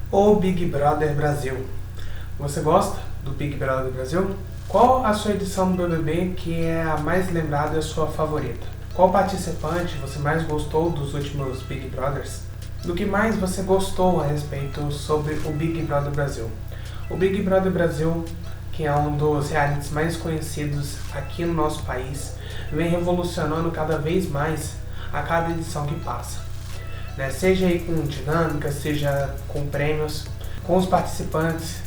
O Big Brother Brasil. Você gosta do Big Brother Brasil? Qual a sua edição do BBB que é a mais lembrada e a sua favorita? Qual participante você mais gostou dos últimos Big Brothers? Do que mais você gostou a respeito sobre o Big Brother Brasil? O Big Brother Brasil, que é um dos realities mais conhecidos aqui no nosso país, vem revolucionando cada vez mais a cada edição que passa. Seja aí com dinâmicas, seja com prêmios, com os participantes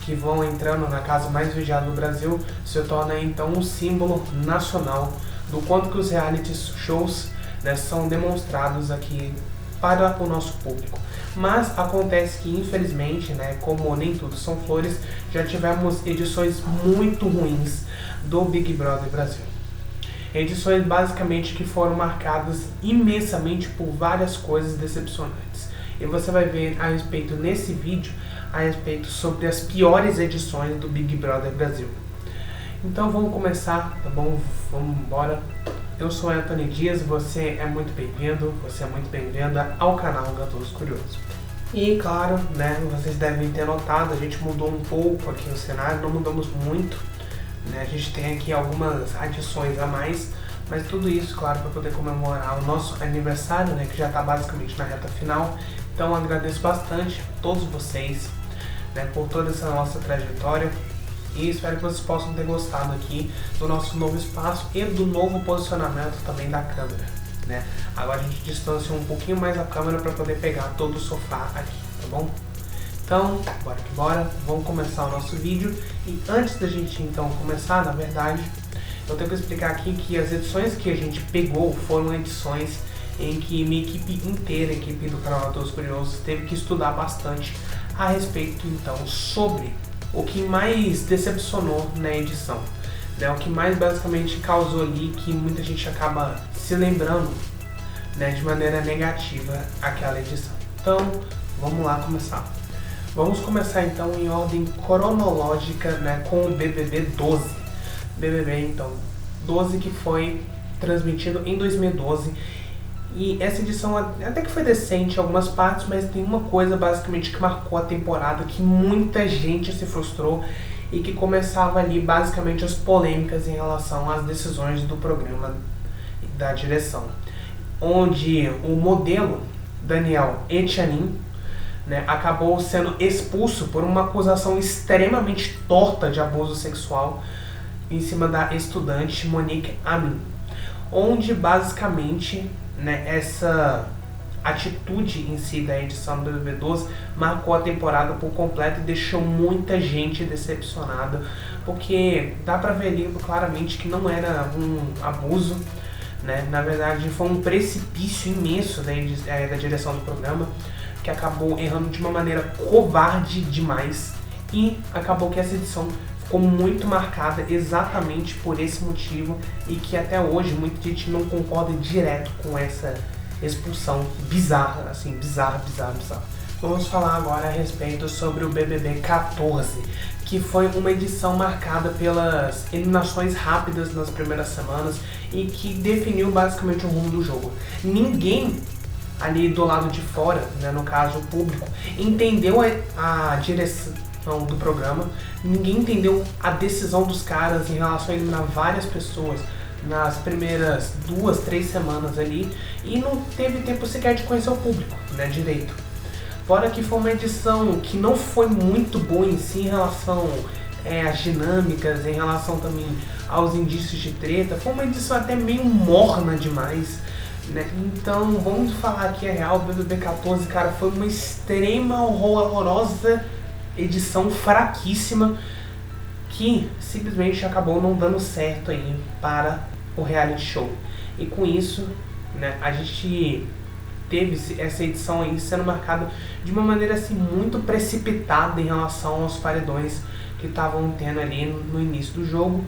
que vão entrando na casa mais vigiada do Brasil, se torna então um símbolo nacional do quanto que os reality shows são demonstrados aqui para o nosso público. Mas acontece que infelizmente, como nem tudo são flores, já tivemos edições muito ruins do Big Brother Brasil. Edições basicamente que foram marcadas imensamente por várias coisas decepcionantes. E você vai ver a respeito nesse vídeo, a respeito sobre as piores edições do Big Brother Brasil. Então vamos começar, tá bom? Vamos embora. Eu sou Anthony Dias, você é muito bem-vindo, você é muito bem-vinda ao canal Gatoso Curioso. E claro, vocês devem ter notado, a gente mudou um pouco aqui o cenário, não mudamos muito. A gente tem aqui algumas adições a mais, mas tudo isso, claro, para poder comemorar o nosso aniversário, que já está basicamente na reta final. Então agradeço bastante a todos vocês, por toda essa nossa trajetória e espero que vocês possam ter gostado aqui do nosso novo espaço e do novo posicionamento também da câmera. Agora a gente distancia um pouquinho mais a câmera para poder pegar todo o sofá aqui, tá bom? Então, bora que bora, vamos começar o nosso vídeo. E antes da gente então começar, na verdade, eu tenho que explicar aqui que as edições que a gente pegou foram edições em que minha equipe inteira, a equipe do canal Gatoso Curioso, teve que estudar bastante a respeito então sobre o que mais decepcionou na edição. O que mais basicamente causou ali que muita gente acaba se lembrando de maneira negativa aquela edição. Então, vamos lá começar. Vamos começar então em ordem cronológica com o BBB 12. BBB então 12 que foi transmitido em 2012. E essa edição até que foi decente em algumas partes, mas tem uma coisa basicamente que marcou a temporada, que muita gente se frustrou e que começava ali basicamente as polêmicas em relação às decisões do programa da direção. Onde o modelo Daniel Etchanin acabou sendo expulso por uma acusação extremamente torta de abuso sexual em cima da estudante Monique Amin, onde basicamente essa atitude em si da edição do BBB 12 marcou a temporada por completo e deixou muita gente decepcionada, porque dá pra ver ali claramente que não era um abuso, na verdade foi um precipício imenso da direção do programa, que acabou errando de uma maneira covarde demais e acabou que essa edição ficou muito marcada exatamente por esse motivo e que até hoje muita gente não concorda direto com essa expulsão bizarra, assim, bizarra. Vamos falar agora a respeito sobre o BBB 14, que foi uma edição marcada pelas eliminações rápidas nas primeiras semanas e que definiu basicamente o rumo do jogo. Ninguém ali do lado de fora, no caso o público, entendeu a direção do programa, ninguém entendeu a decisão dos caras em relação a eliminar várias pessoas nas primeiras 2-3 semanas ali e não teve tempo sequer de conhecer o público, direito. Fora que foi uma edição que não foi muito boa em si em relação às dinâmicas, em relação também aos indícios de treta, foi uma edição até meio morna demais. Então vamos falar aqui a real, o BBB 14, cara, foi uma extrema horrorosa edição fraquíssima que simplesmente acabou não dando certo aí para o reality show. E com isso, a gente teve essa edição aí sendo marcada de uma maneira assim muito precipitada em relação aos paredões que estavam tendo ali no início do jogo,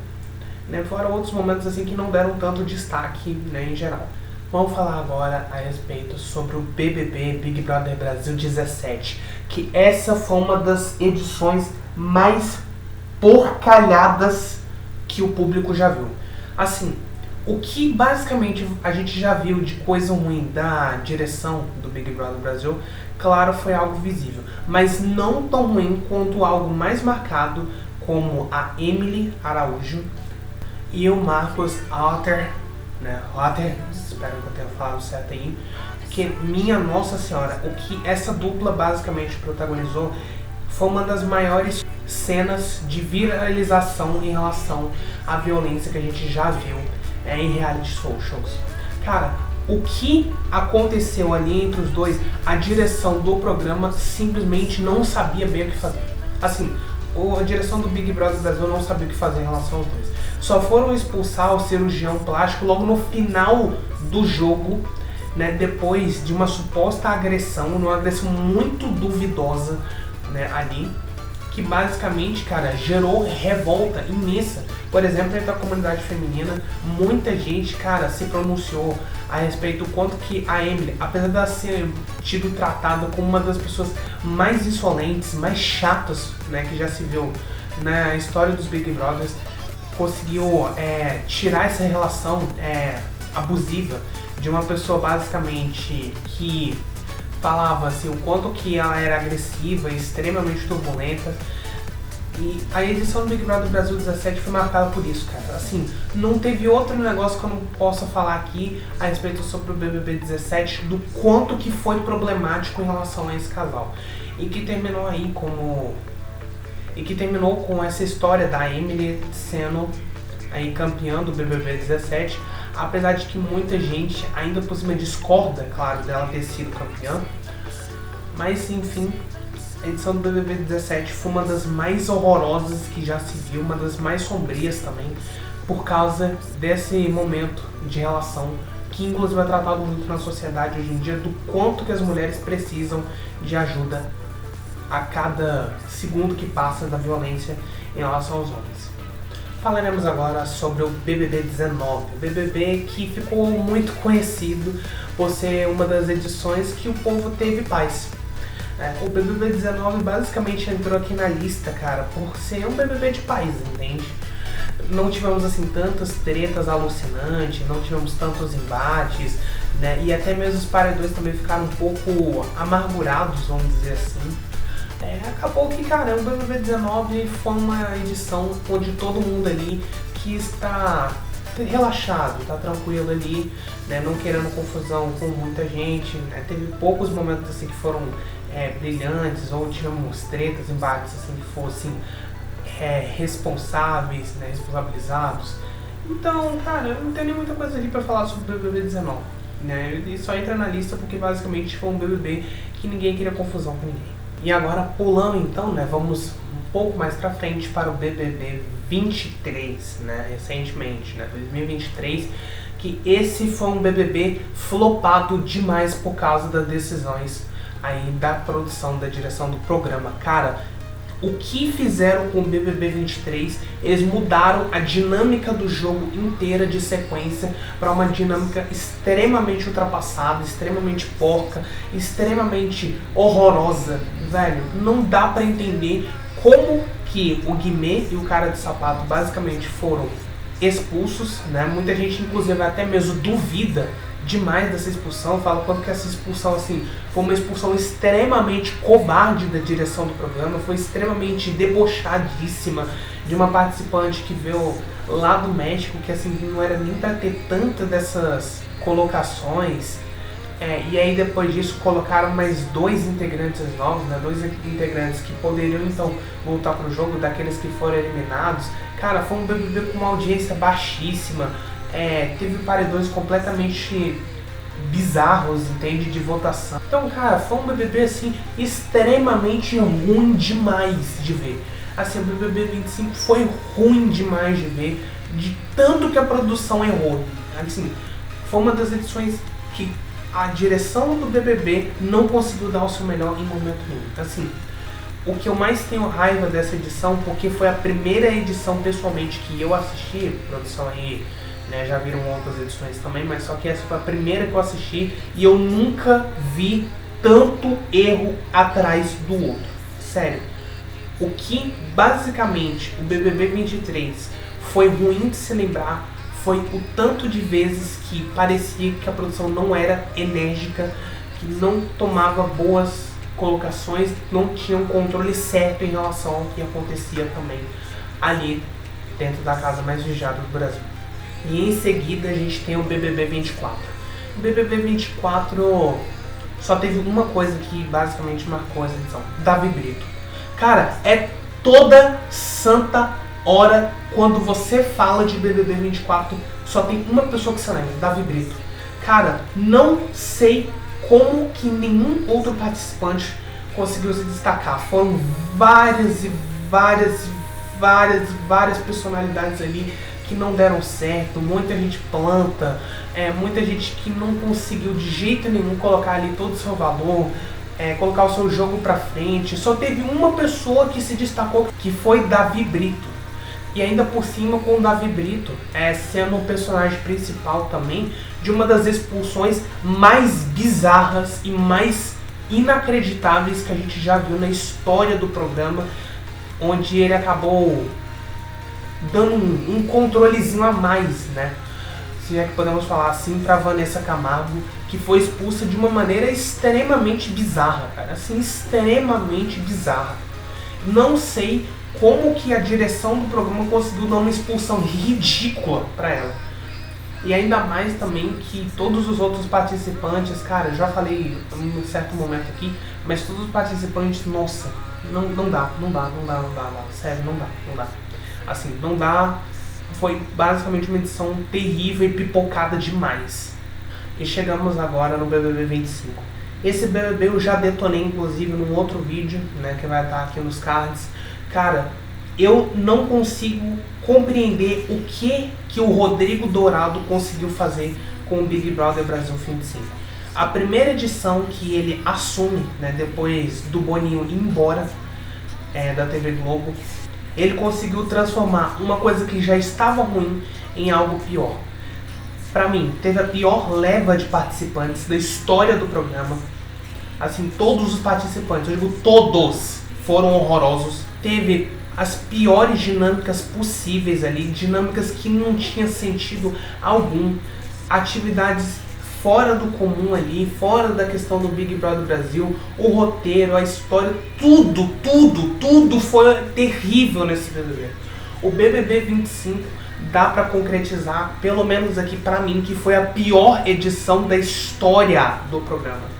fora outros momentos assim que não deram tanto destaque, em geral. Vamos falar agora a respeito sobre o BBB Big Brother Brasil 17, que essa foi uma das edições mais porcalhadas que o público já viu. Assim, o que basicamente a gente já viu de coisa ruim da direção do Big Brother Brasil, claro, foi algo visível, mas não tão ruim quanto algo mais marcado como a Emily Araújo e o Marcos Otter, né? Otter, espero que eu tenha falado certo aí, que minha nossa senhora, o que essa dupla basicamente protagonizou foi uma das maiores cenas de viralização em relação à violência que a gente já viu em reality shows. Cara, o que aconteceu ali entre os dois, a direção do programa simplesmente não sabia bem o que fazer. Assim, a direção do Big Brother Brasil não sabia o que fazer em relação aos dois. Só foram expulsar o cirurgião plástico logo no final do jogo, né, depois de uma suposta agressão, uma agressão muito duvidosa, né, ali, que basicamente, cara, gerou revolta imensa. Por exemplo, entre a comunidade feminina, muita gente, cara, se pronunciou a respeito do quanto que a Emily, apesar de ela ser tido tratada como uma das pessoas mais insolentes, mais chatas, né, que já se viu na história dos Big Brothers, conseguiu tirar essa relação abusiva de uma pessoa basicamente que falava assim, o quanto que ela era agressiva e extremamente turbulenta. E a edição do Big Brother Brasil 17 foi marcada por isso, cara. Assim, não teve outro negócio que eu não possa falar aqui a respeito sobre o BBB 17, do quanto que foi problemático em relação a esse casal. E que terminou aí com essa história da Emily sendo aí campeã do BBB 17, apesar de que muita gente ainda por cima discorda, claro, dela ter sido campeã. Mas enfim, a edição do BBB 17 foi uma das mais horrorosas que já se viu, uma das mais sombrias também, por causa desse momento de relação que inclusive é tratado muito na sociedade hoje em dia, do quanto que as mulheres precisam de ajuda a cada segundo que passa da violência em relação aos homens. Falaremos agora sobre o BBB 19, o BBB que ficou muito conhecido por ser uma das edições que o povo teve paz. O BBB 19 basicamente entrou aqui na lista, cara, por ser um BBB de paz, entende? Não tivemos assim tantas tretas alucinantes, não tivemos tantos embates, né? E até mesmo os paredões também ficaram um pouco amargurados, vamos dizer assim. Acabou que, cara, o BBB 19 foi uma edição onde todo mundo ali quis estar relaxado, tá tranquilo ali, né, não querendo confusão com muita gente, né, teve poucos momentos assim que foram brilhantes, ou tivemos tretas, embates assim que fossem responsáveis, né, responsabilizados. Então, cara, não tem nem muita coisa ali pra falar sobre o BBB 19, né, ele só entra na lista porque basicamente foi um BBB que ninguém queria confusão com ninguém. E agora pulando então, né, vamos um pouco mais pra frente para o BBB 23, né, recentemente, né, 2023, que esse foi um BBB flopado demais por causa das decisões aí da produção, da direção do programa. Cara, o que fizeram com o BBB 23, eles mudaram a dinâmica do jogo inteira de sequência para uma dinâmica extremamente ultrapassada, extremamente porca, extremamente horrorosa, velho. Não dá para entender como que o Guimê e o cara de sapato basicamente foram expulsos, né? Muita gente inclusive até mesmo duvida demais dessa expulsão, fala quanto que essa expulsão assim foi uma expulsão extremamente cobarde da direção do programa, foi extremamente debochadíssima de uma participante que veio lá do México, que assim não era nem para ter tanta dessas colocações. E aí depois disso colocaram mais 2 integrantes novos, né? 2 integrantes que poderiam então voltar pro jogo, daqueles que foram eliminados. Cara, foi um BBB com uma audiência baixíssima. Teve paredões completamente bizarros, entende, de votação. Então, cara, foi um BBB assim extremamente ruim demais de ver. Assim, o BBB 25 foi ruim demais de ver, de tanto que a produção errou. Assim, foi uma das edições que a direção do BBB não conseguiu dar o seu melhor em momento nenhum. Assim, o que eu mais tenho raiva dessa edição, porque foi a primeira edição pessoalmente que eu assisti, produção aí, né, já viram outras edições também, mas só que essa foi a primeira que eu assisti e eu nunca vi tanto erro atrás do outro. Sério. O que basicamente o BBB 23 foi ruim de se lembrar foi o tanto de vezes que parecia que a produção não era enérgica, que não tomava boas colocações não tinham controle certo em relação ao que acontecia também ali dentro da casa mais vigiada do Brasil. E em seguida a gente tem o BBB 24. O BBB 24 só teve uma coisa que basicamente marcou essa edição: Davi Brito. Cara, é toda santa hora quando você fala de BBB 24, só tem uma pessoa que você lembra: Davi Brito. Cara, não sei como que nenhum outro participante conseguiu se destacar. Foram várias personalidades ali que não deram certo, muita gente planta, muita gente que não conseguiu de jeito nenhum colocar ali todo o seu valor, colocar o seu jogo pra frente. Só teve uma pessoa que se destacou, que foi Davi Brito. E ainda por cima, com o Davi Brito sendo o personagem principal também de uma das expulsões mais bizarras e mais inacreditáveis que a gente já viu na história do programa, onde ele acabou dando um controlezinho a mais, né? Se é que podemos falar assim, pra Vanessa Camargo, que foi expulsa de uma maneira extremamente bizarra, cara, assim, extremamente bizarra. Não sei como que a direção do programa conseguiu dar uma expulsão ridícula pra ela. E ainda mais também que todos os outros participantes, cara, eu já falei em um certo momento aqui, mas todos os participantes, nossa, não dá, sério, não dá. Assim, não dá, foi basicamente uma edição terrível e pipocada demais. E chegamos agora no BBB 25. Esse BBB eu já detonei, inclusive, num outro vídeo, né, que vai estar aqui nos cards. Cara, eu não consigo compreender o que o Rodrigo Dourado conseguiu fazer com o Big Brother Brasil 25. A primeira edição que ele assume, né, depois do Boninho ir embora da TV Globo, ele conseguiu transformar uma coisa que já estava ruim em algo pior. Pra mim, teve a pior leva de participantes da história do programa. Assim, todos os participantes, eu digo todos, foram horrorosos. Teve as piores dinâmicas possíveis ali, dinâmicas que não tinham sentido algum, atividades fora do comum ali, fora da questão do Big Brother Brasil, o roteiro, a história, tudo foi terrível nesse BBB. O BBB 25 dá pra concretizar, pelo menos aqui pra mim, que foi a pior edição da história do programa.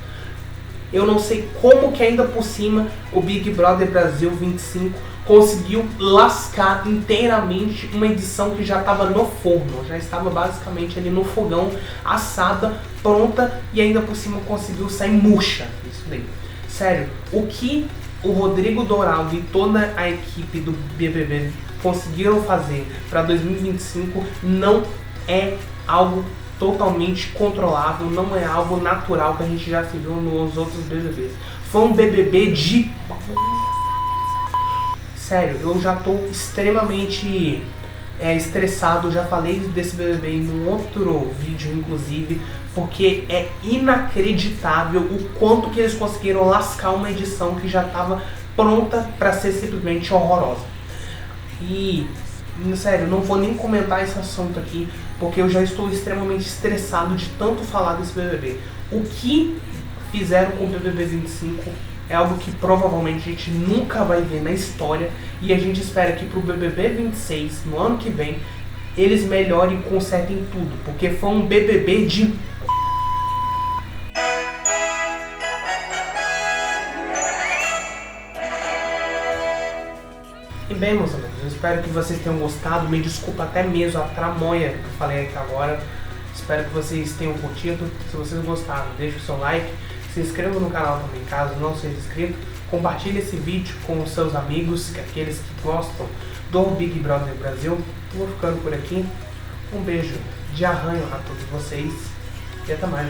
Eu não sei como que ainda por cima o Big Brother Brasil 25 conseguiu lascar inteiramente uma edição que já estava no forno, já estava basicamente ali no fogão, assada, pronta, e ainda por cima conseguiu sair murcha. Isso daí. Sério, o que o Rodrigo Dourado e toda a equipe do BBB conseguiram fazer para 2025 não é algo totalmente controlável, não é algo natural que a gente já se viu nos outros BBBs. Foi um BBB de... Sério, eu já tô extremamente estressado, já falei desse BBB em um outro vídeo, inclusive, porque é inacreditável o quanto que eles conseguiram lascar uma edição que já estava pronta para ser simplesmente horrorosa. E, sério, não vou nem comentar esse assunto aqui, porque eu já estou extremamente estressado de tanto falar desse BBB. O que fizeram com o BBB 25 é algo que provavelmente a gente nunca vai ver na história, e a gente espera que pro BBB 26, no ano que vem, eles melhorem e consertem tudo, porque foi um BBB de... E bem, meus amigos, eu espero que vocês tenham gostado. Me desculpa até mesmo a tramóia que eu falei aqui agora. Espero que vocês tenham curtido. Se vocês gostaram, deixe o seu like. Se inscreva no canal também, caso não seja inscrito. Compartilhe esse vídeo com os seus amigos, aqueles que gostam do Big Brother Brasil. Eu vou ficando por aqui. Um beijo de arranho a todos vocês e até mais.